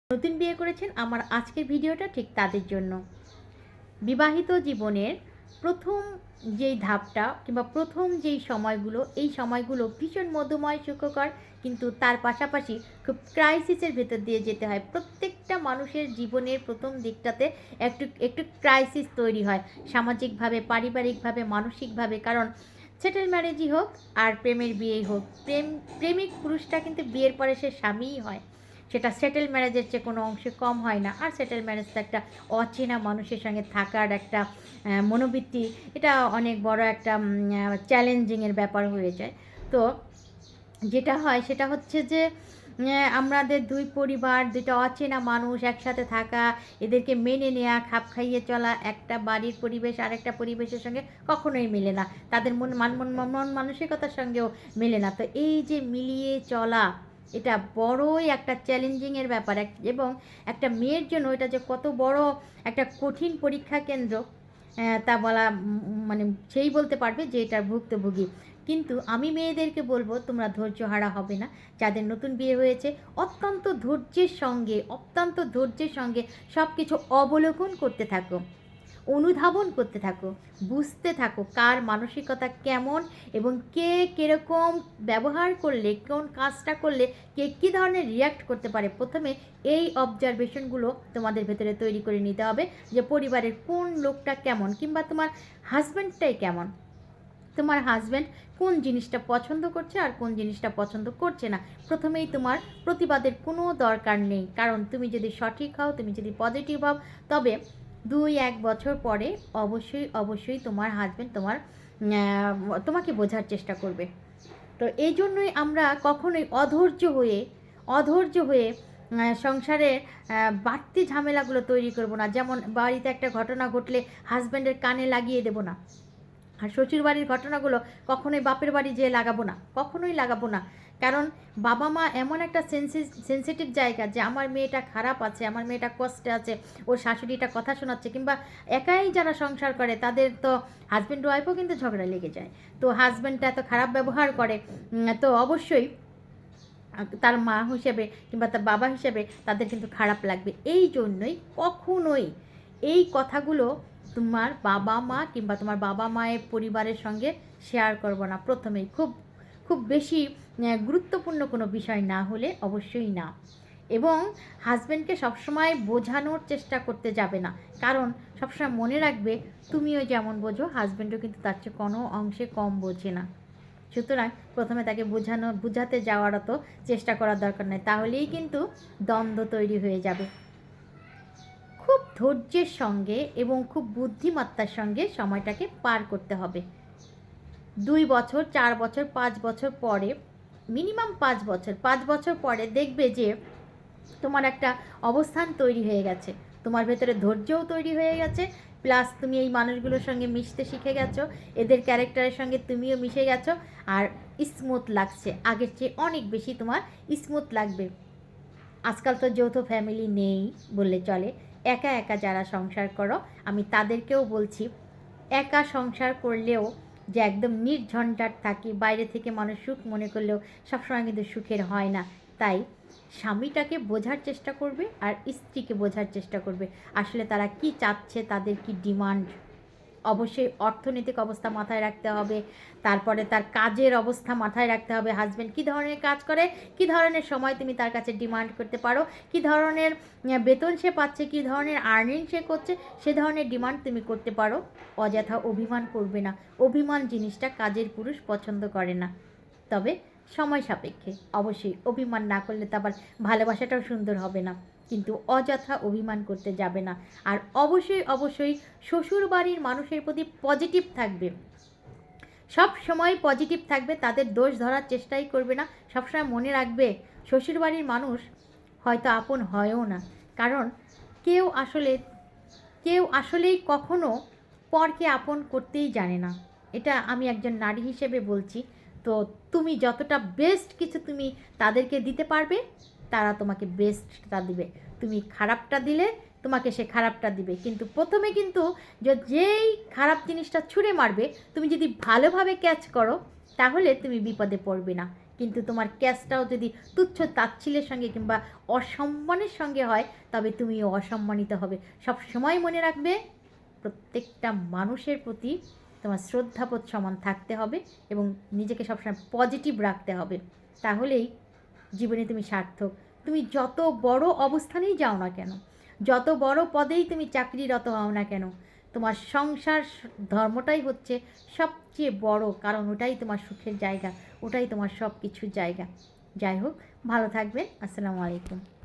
নতুন বিয়ে করেছেন, আমার আজকের ভিডিওটা ঠিক তাদের জন্য। বিবাহিত জীবনের প্রথম যেই ধাপটা কিংবা প্রথম যেই সময়গুলো, এই সময়গুলো ভীষণ মধুময় সুখকর, কিন্তু তার পাশাপাশি খুব ক্রাইসিসের ভেতর দিয়ে যেতে হয়। প্রত্যেকটা মানুষের জীবনের প্রথম দিকটাতে একটু একটু ক্রাইসিস তৈরি হয়, সামাজিকভাবে, পারিবারিকভাবে, মানসিকভাবে। কারণ সেটেল ম্যারেজই হোক আর প্রেমের বিয়েই হোক, প্রেমিক পুরুষটা কিন্তু বিয়ের পরে সে স্বামীই হয়। সেটা সেটেল ম্যারেজের চেয়ে কোনো অংশে কম হয় না। আর সেটেল ম্যারেজ তো একটা অচেনা মানুষের সঙ্গে থাকার একটা মনোবৃত্তি, এটা অনেক বড় একটা চ্যালেঞ্জিংয়ের ব্যাপার হয়ে যায়। তো যেটা হয় সেটা হচ্ছে যে আমাদের দুই পরিবার, দুটো অচেনা মানুষ একসাথে থাকা, এদেরকে মেনে নেওয়া, খাপ খাইয়ে চলা, একটা বাড়ির পরিবেশ আর একটা পরিবেশের সঙ্গে কখনোই মেলে না, তাদের মন মানসিকতার সঙ্গেও মেলে না। তো এই যে মিলিয়ে চলা, এটা বড়ই একটা চ্যালেঞ্জিংয়ের ব্যাপার। এবং একটা মেয়ের জন্য এটা যে কত বড় একটা কঠিন পরীক্ষা কেন্দ্র, তা বলা মানে সেই বলতে পারবে যে এটার ভুক্তভোগী। কিন্তু আমি মেয়েদেরকে বলবো, তোমরা ধৈর্যহারা হবে না। যাদের নতুন বিয়ে হয়েছে, অত্যন্ত ধৈর্যের সঙ্গে সব কিছু অবলোকন করতে থাকো, অনুধাবন করতে থাকো, বুঝতে থাকো কার মানসিকতা কেমন এবং কে কীরকম ব্যবহার করলে, কোন কাজটা করলে কে কী ধরনের রিয়্যাক্ট করতে পারে। প্রথমে এই অবজারভেশনগুলো তোমাদের ভেতরে তৈরি করে নিতে হবে, যে পরিবারের কোন লোকটা কেমন, কিংবা তোমার হাজব্যান্ডটাই কেমন, তোমার হাজব্যান্ড কোন জিনিসটা পছন্দ করছে আর কোন জিনিসটা পছন্দ করছে না। প্রথমেই তোমার প্রতিবাদের কোনো দরকার নেই, কারণ তুমি যদি সঠিক হও, তুমি যদি পজিটিভ হও, তবে 2-1 বছর পরে অবশ্যই তোমার হাজব্যান্ড তোমাকে বোঝার চেষ্টা করবে। তো এই জন্যই আমরা কখনোই অধৈর্য হয়ে সংসারের বাড়তি ঝামেলাগুলো তৈরি করব না। যেমন বাড়িতে একটা ঘটনা ঘটলে হাজব্যান্ডের কানে লাগিয়ে দেব না, আর শ্বশুরবাড়ির ঘটনাগুলো কখনোই বাপের বাড়ি যেয়ে কখনোই লাগাবো না। কারণ বাবা মা এমন একটা সেন্সিটিভ জায়গা, যে আমার মেয়েটা খারাপ আছে, আমার মেয়েটা কষ্টে আছে, ওর শাশুড়িটা কথা শোনাচ্ছে, কিংবা একাই যারা সংসার করে তাদের তো হাজব্যান্ড ওয়াইফও কিন্তু ঝগড়া লেগে যায়। তো হাজব্যান্ডটা এত খারাপ ব্যবহার করে, তো অবশ্যই তার মা হিসেবে কিংবা তার বাবা হিসেবে তাদের কিন্তু খারাপ লাগবে। এই জন্যই কখনোই এই কথাগুলো তোমার বাবা মা কিংবা তোমার বাবা মায়ের পরিবারের সঙ্গে শেয়ার করবো না প্রথমেই। খুব খুব বেশি গুরুত্বপূর্ণ কোনো বিষয় না হলে অবশ্যই না। এবং হাজব্যান্ডকে সবসময় বোঝানোর চেষ্টা করতে যাবে না, কারণ সবসময় মনে রাখবে, তুমিও যেমন বোঝো হাজব্যান্ডও কিন্তু তার চেয়ে কোনো অংশে কম বোঝে না। সুতরাং প্রথমে তাকে বোঝাতে যাওয়ারও তো চেষ্টা করার দরকার নেই, তাহলেই কিন্তু দ্বন্দ্ব তৈরি হয়ে যাবে। খুব ধৈর্যের সঙ্গে এবং খুব বুদ্ধিমত্তার সঙ্গে সময়টাকে পার করতে হবে। 2 বছর, 4 বছর, 5 বছর পরে, মিনিমাম 5 বছর পরে দেখবে যে তোমার একটা অবস্থান তৈরি হয়ে গেছে, তোমার ভেতরে ধৈর্যও তৈরি হয়ে গেছে, প্লাস তুমি এই মানুষগুলোর সঙ্গে মিশতে শিখে গেছো, এদের ক্যারেক্টারের সঙ্গে তুমিও মিশে গেছো, আর স্মুথ লাগছে, আগের চেয়ে অনেক বেশি তোমার স্মুথ লাগবে। আজকাল তো যৌথ ফ্যামিলি নেই বললে চলে, একা একা যারা সংসার করো, আমি তাদেরকেও বলছি, একা সংসার করলেও যে একদম নির্ঝঞ্ঝাট থাকি, বাইরে থেকে মানুষ সুখ মনে করলেও সবসময় কিন্তু সুখের হয় না। তাই স্বামীটাকে বোঝার চেষ্টা করবে আর স্ত্রীকে বোঝার চেষ্টা করবে, আসলে তারা কি চাচ্ছে, তাদের কি ডিমান্ড। অবশ্যই অর্থনৈতিক অবস্থা মাথায় রাখতে হবে, তারপরে তার কাজের অবস্থা মাথায় রাখতে হবে, হাজব্যান্ড কী ধরনের কাজ করে, কী ধরনের সময় তুমি তার কাছে ডিমান্ড করতে পারো, কী ধরনের বেতন সে পাচ্ছে, কী ধরনের আর্নিং সে করছে, সে ধরনের ডিমান্ড তুমি করতে পারো। অযথা অভিমান করবে না, অভিমান জিনিসটা কাজের পুরুষ পছন্দ করে না। তবে সময় সাপেক্ষে, অবশ্যই অভিমান না করলে তো আবার ভালোবাসাটাও সুন্দর হবে না, কিন্তু অযথা অভিমান করতে যাবে না। আর অবশ্যই শ্বশুরবাড়ির মানুষের প্রতি পজিটিভ থাকবে, সব সময় পজিটিভ থাকবে, তাদের দোষ ধরার চেষ্টাই করবে না। সবসময় মনে রাখবে, শ্বশুরবাড়ির মানুষ হয়তো আপন হয়ও না, কারণ কেউ আসলে কেউ আসলেই কখনো পরকে আপন করতেই জানে না। এটা আমি একজন নারী হিসেবে বলছি। তো তুমি যতটা বেস্ট কিছু তুমি তাদেরকে দিতে পারবে, তারা তোমাকে বেস্টটা দিবে। তুমি খারাপটা দিলে তোমাকে সে খারাপটা দিবে, কিন্তু প্রথমে কিন্তু যেই খারাপ জিনিসটা ছুঁড়ে মারবে, তুমি যদি ভালোভাবে ক্যাচ করো, তাহলে তুমি বিপদে পড়বে না। কিন্তু তোমার ক্যাশটাও যদি তুচ্ছ তাচ্ছিল্যের সঙ্গে কিংবা অসম্মানের সঙ্গে হয়, তবে তুমিও অসম্মানিত হবে। সব সময় মনে রাখবে, প্রত্যেকটা মানুষের প্রতি তোমার শ্রদ্ধাবোধ সমান থাকতে হবে এবং নিজেকে সবসময় পজিটিভ রাখতে হবে। তাহলেই জীবনে তুমি সার্থক। তুমি যত বড় অবস্থানেই যাও না কেন, যত বড় পদেই তুমি চাকরিরত হও না কেন, তোমার সংসার ধর্মটাই হচ্ছে সবচেয়ে বড়, কারণ ওটাই তোমার সুখের জায়গা, ওটাই তোমার সব কিছুর জায়গা। যাই হোক, ভালো থাকবেন। আসসালামু আলাইকুম।